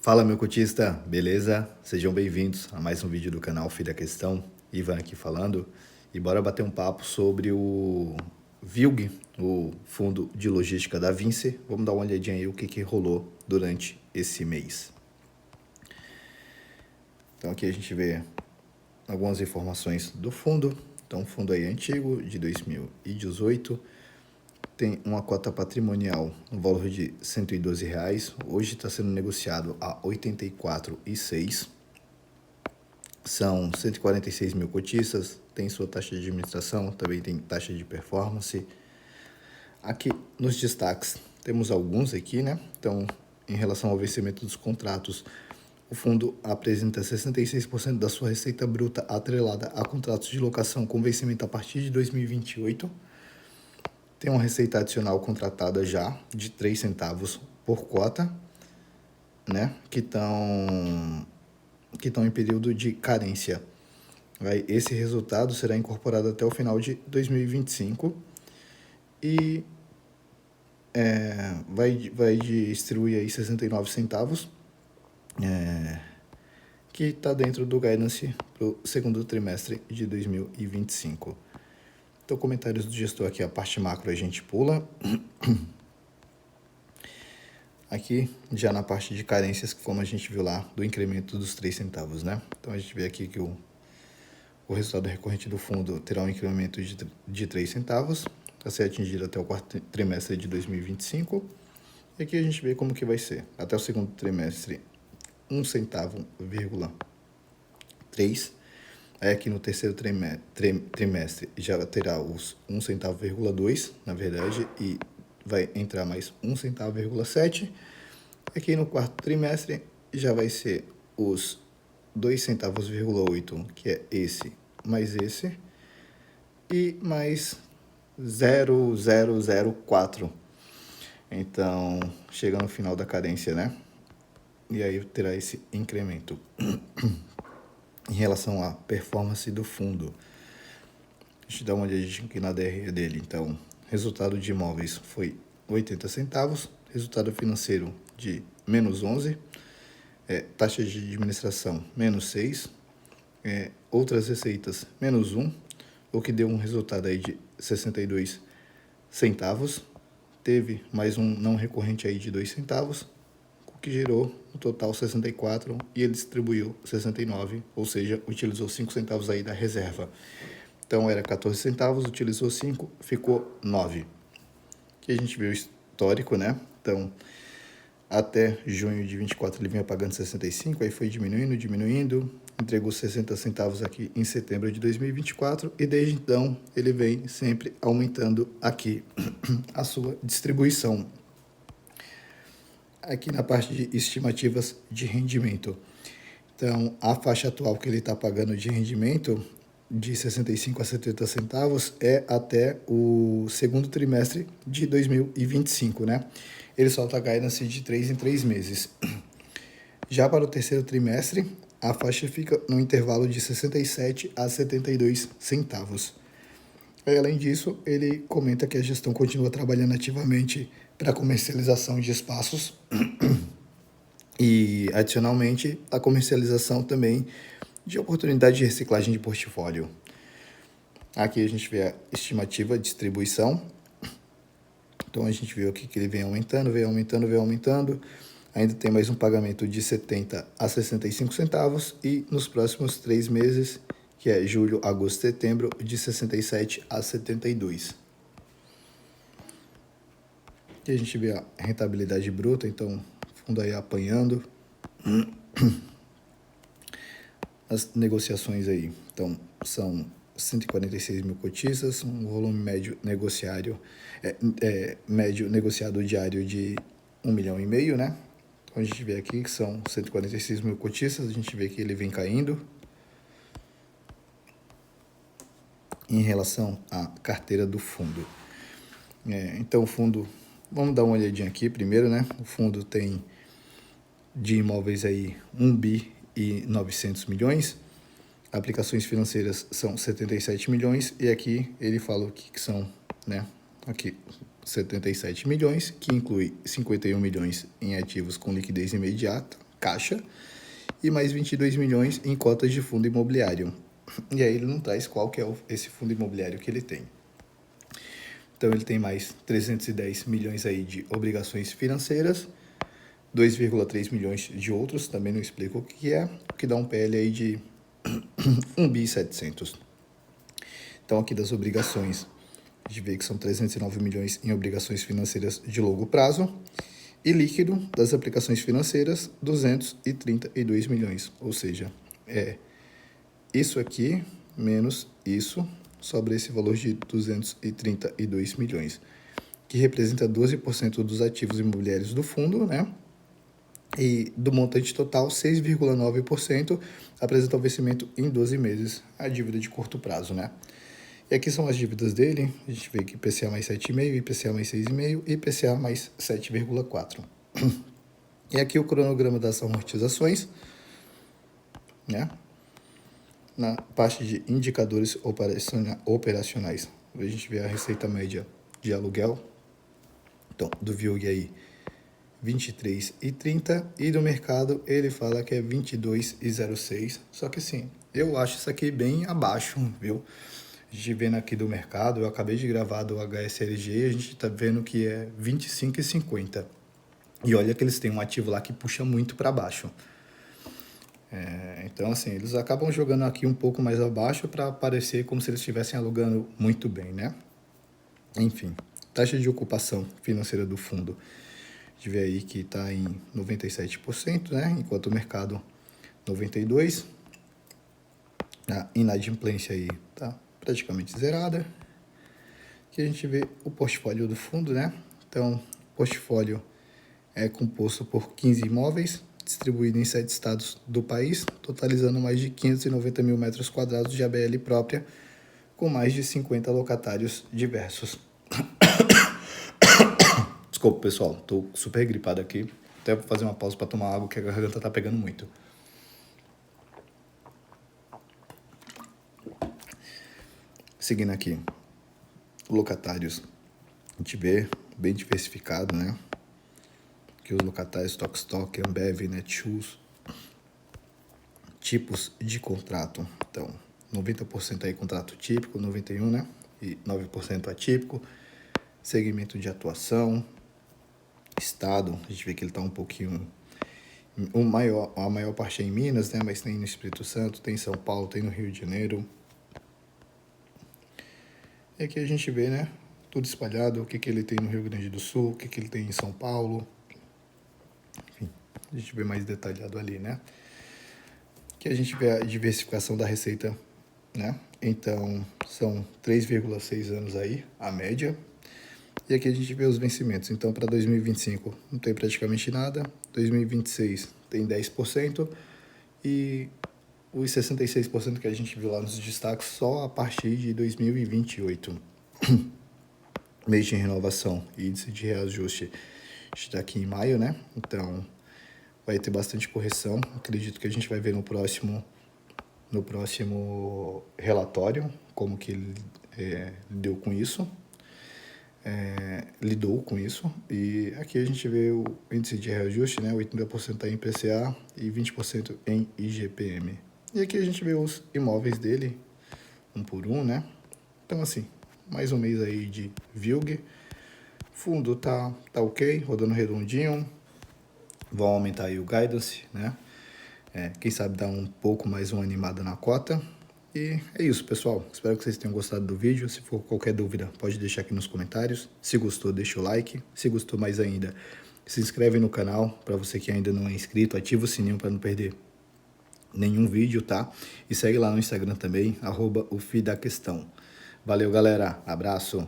Fala, meu cotista, beleza? Sejam bem-vindos a mais um vídeo do canal Filha Questão. Ivan aqui falando. E bora bater um papo sobre o VILG, o Fundo de Logística da Vinci. Vamos dar uma olhadinha aí o que rolou durante esse mês. Então aqui a gente vê algumas informações do fundo. Então, o fundo aí é antigo, de 2018. Tem uma cota patrimonial no valor de R$ 112. Hoje está sendo negociado a R$ 84,06. São 146 mil cotistas, tem sua taxa de administração, também tem taxa de performance. Aqui nos destaques temos alguns aqui, né? Então, em relação ao vencimento dos contratos, o fundo apresenta 66% da sua receita bruta atrelada a contratos de locação com vencimento a partir de 2028. Tem uma receita adicional contratada já de 3 centavos por cota, né? Que estão em período de carência. Esse resultado será incorporado até o final de 2025 e vai distribuir aí 69 centavos, que está dentro do guidance para o segundo trimestre de 2025. Então, comentários do gestor aqui, a parte macro a gente pula. Aqui, já na parte de carências, como a gente viu lá, do incremento dos 3 centavos, né? Então, a gente vê aqui que o resultado recorrente do fundo terá um incremento de 3 centavos, a ser atingido até o quarto trimestre de 2025. E aqui a gente vê como que vai ser. Até o segundo trimestre, 1 centavo, 3. Aí aqui no terceiro trimestre já terá os 1 centavo, 2, na verdade, e vai entrar mais 1 centavo, 7. Aqui no quarto trimestre já vai ser os 2 centavos, 8, que é esse mais esse, e mais 0,004. Então, chega no final da cadência, né? E aí terá esse incremento. Em relação à performance do fundo, a gente dá uma olhadinha aqui na DRE dele. Então, resultado de imóveis foi 80 centavos, resultado financeiro de menos 11, taxa de administração menos 6, outras receitas menos 1, o que deu um resultado aí de 62 centavos. Teve mais um não recorrente aí de 2 centavos, o que gerou no total 64, e ele distribuiu 69, ou seja, utilizou 5 centavos aí da reserva. Então era 14 centavos, utilizou 5, ficou 9. Aqui a gente vê o histórico, né? Então, até junho de 24 ele vinha pagando 65, aí foi diminuindo, entregou 60 centavos aqui em setembro de 2024 e desde então ele vem sempre aumentando aqui a sua distribuição. Aqui na parte de estimativas de rendimento. Então, a faixa atual que ele está pagando de rendimento, de 65 a 70 centavos, é até o segundo trimestre de 2025, né? Ele solta a guidance de 3 em 3 meses. Já para o terceiro trimestre, a faixa fica no intervalo de 67 a 72 centavos. Além disso, ele comenta que a gestão continua trabalhando ativamente para a comercialização de espaços e, adicionalmente, a comercialização também de oportunidade de reciclagem de portfólio. Aqui a gente vê a estimativa de distribuição. Então, a gente vê aqui que ele vem aumentando. Ainda tem mais um pagamento de 70 a 65 centavos e nos próximos 3 meses, que é julho, agosto, setembro, de 67 a 72. Aqui a gente vê a rentabilidade bruta, então, fundo aí apanhando. As negociações aí, então, são 146 mil cotistas, um volume médio médio negociado diário de 1,5 milhão, né? Então, a gente vê aqui que são 146 mil cotistas, a gente vê que ele vem caindo. Em relação à carteira do fundo. Então, o fundo, vamos dar uma olhadinha aqui primeiro, né? O fundo tem de imóveis aí 1 bi e 900 milhões. Aplicações financeiras são 77 milhões e aqui ele fala o que são, né? Aqui 77 milhões, que inclui 51 milhões em ativos com liquidez imediata, caixa e mais 22 milhões em cotas de fundo imobiliário. E aí ele não traz qual que é esse fundo imobiliário que ele tem. Então ele tem mais 310 milhões aí de obrigações financeiras, 2,3 milhões de outros, também não explico o que é, o que dá um PL aí de 1.700 bi. Então aqui das obrigações, a gente vê que são 309 milhões em obrigações financeiras de longo prazo e líquido das aplicações financeiras, 232 milhões. Ou seja, isso aqui menos isso, sobra esse valor de 232 milhões, que representa 12% dos ativos imobiliários do fundo, né? E do montante total, 6,9% apresenta o vencimento em 12 meses, a dívida de curto prazo, né? E aqui são as dívidas dele, a gente vê que IPCA mais 7,5, IPCA mais 6,5 e IPCA mais 7,4. E aqui o cronograma das amortizações, né? Na parte de indicadores operacionais, a gente vê a receita média de aluguel, então, do VIUG aí, 23,30, e do mercado ele fala que é 22,06, só que assim, eu acho isso aqui bem abaixo, viu? A gente vendo aqui do mercado, eu acabei de gravar do HSLG, a gente tá vendo que é 25,50. E olha que eles têm um ativo lá que puxa muito para baixo. Então, assim, eles acabam jogando aqui um pouco mais abaixo para parecer como se eles estivessem alugando muito bem, né? Enfim, taxa de ocupação financeira do fundo. A gente vê aí que está em 97%, né? Enquanto o mercado 92%. A inadimplência aí está praticamente zerada. Aqui a gente vê o portfólio do fundo, né? Então, o portfólio é composto por 15 imóveis, distribuído em 7 estados do país, totalizando mais de 590 mil metros quadrados de ABL própria, com mais de 50 locatários diversos. Desculpa, pessoal, tô super gripado aqui. Até vou fazer uma pausa para tomar água, que a garganta tá pegando muito. Seguindo aqui, locatários, a gente vê bem diversificado, né? Que os locatários Tokstok, Ambev, Netshoes, tipos de contrato. Então, 90% aí contrato típico, 91%, né? E 9% atípico. Segmento de atuação, estado, a gente vê que ele está um pouquinho... a maior parte é em Minas, né? Mas tem no Espírito Santo, tem em São Paulo, tem no Rio de Janeiro. E aqui a gente vê, né? Tudo espalhado, o que ele tem no Rio Grande do Sul, o que ele tem em São Paulo. Enfim, a gente vê mais detalhado ali, né? Aqui a gente vê a diversificação da receita, né? Então, são 3,6 anos aí, a média. E aqui a gente vê os vencimentos. Então, para 2025 não tem praticamente nada. 2026 tem 10%. E os 66% que a gente viu lá nos destaques só a partir de 2028. Mês de renovação e índice de reajuste está aqui em maio, né? Então, vai ter bastante correção. Acredito que a gente vai ver no próximo relatório como que ele lidou com isso. E aqui a gente vê o índice de reajuste, né? 80% em IPCA e 20% em IGPM. E aqui a gente vê os imóveis dele, um por um, né? Então, assim, mais um mês aí de VIUG. Fundo tá ok, rodando redondinho. Vão aumentar aí o guidance, né? Quem sabe dar um pouco mais uma animada na cota. E é isso, pessoal. Espero que vocês tenham gostado do vídeo. Se for qualquer dúvida, pode deixar aqui nos comentários. Se gostou, deixa o like. Se gostou mais ainda, se inscreve no canal. Para você que ainda não é inscrito, ativa o sininho para não perder nenhum vídeo, tá? E segue lá no Instagram também, @ofidaquestão. Valeu, galera. Abraço.